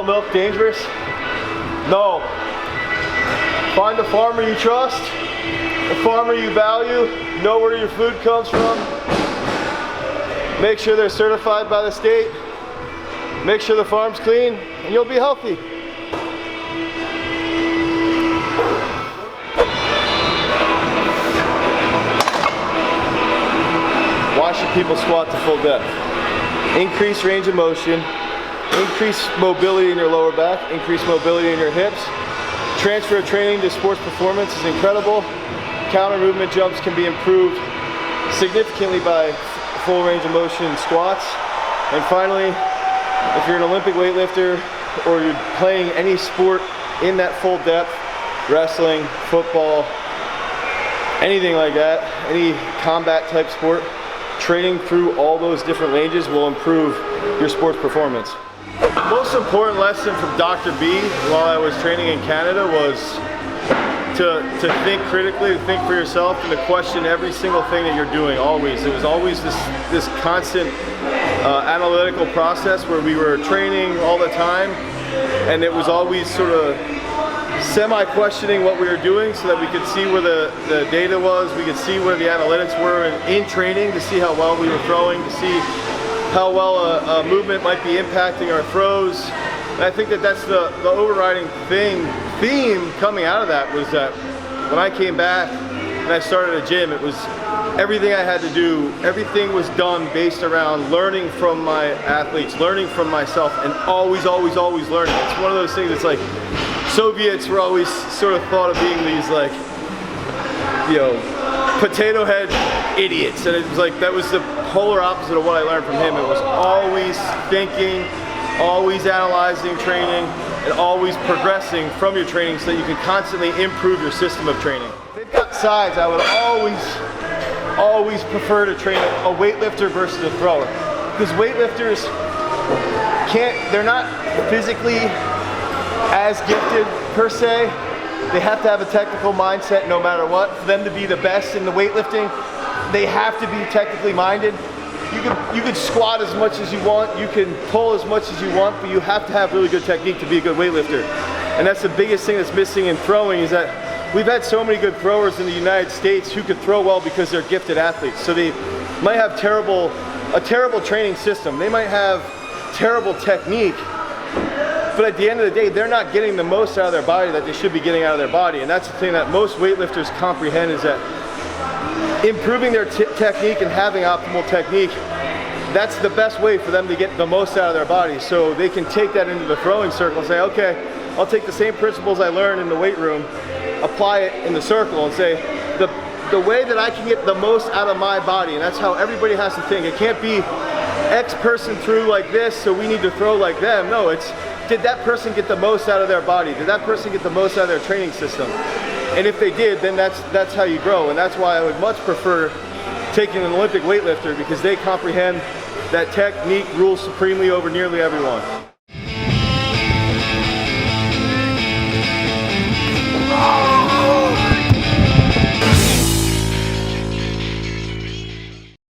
milk dangerous? No. Find a farmer you trust, a farmer you value, know where your food comes from. Make sure they're certified by the state. Make sure the farm's clean, and you'll be healthy. Why should people squat to full depth? Increase range of motion, increase mobility in your lower back, increase mobility in your hips. Transfer of training to sports performance is incredible. Counter movement jumps can be improved significantly by full range of motion squats. And finally, if you're an Olympic weightlifter or you're playing any sport in that full depth, wrestling, football, anything like that, any combat type sport, training through all those different ranges will improve your sports performance. The most important lesson from Dr. B while I was training in Canada was to think critically, to think for yourself, and to question every single thing that you're doing, always. It was always this constant analytical process where we were training all the time, and it was always sort of semi-questioning what we were doing so that we could see where the data was, we could see where the analytics were in training, to see how well we were throwing, to see how well a movement might be impacting our throws. And I think that that's the overriding theme coming out of that, was that when I came back and I started a gym, it was everything I had to do, everything was done based around learning from my athletes, learning from myself, and always learning. It's one of those things that's like, Soviets were always sort of thought of being these, like, you know, potato head idiots, and it was like, that was the polar opposite of what I learned from him. It was always thinking, always analyzing training, and always progressing from your training so that you can constantly improve your system of training. If they've got size, I would always prefer to train a weightlifter versus a thrower, because weightlifters they're not physically as gifted per se. They have to have a technical mindset no matter what. For them to be the best in the weightlifting, they have to be technically minded. You can squat as much as you want, you can pull as much as you want, but you have to have really good technique to be a good weightlifter. And that's the biggest thing that's missing in throwing, is that we've had so many good throwers in the United States who could throw well because they're gifted athletes. So they might have a terrible training system. They might have terrible technique, but at the end of the day, they're not getting the most out of their body that they should be getting out of their body. And that's the thing that most weightlifters comprehend, is that improving their technique and having optimal technique, that's the best way for them to get the most out of their body. So they can take that into the throwing circle and say, okay, I'll take the same principles I learned in the weight room, apply it in the circle, and say, the way that I can get the most out of my body, and that's how everybody has to think. It can't be X person threw like this, so we need to throw like them. No, it's, did that person get the most out of their body? Did that person get the most out of their training system? And if they did, then that's how you grow. And that's why I would much prefer taking an Olympic weightlifter, because they comprehend that technique rules supremely over nearly everyone.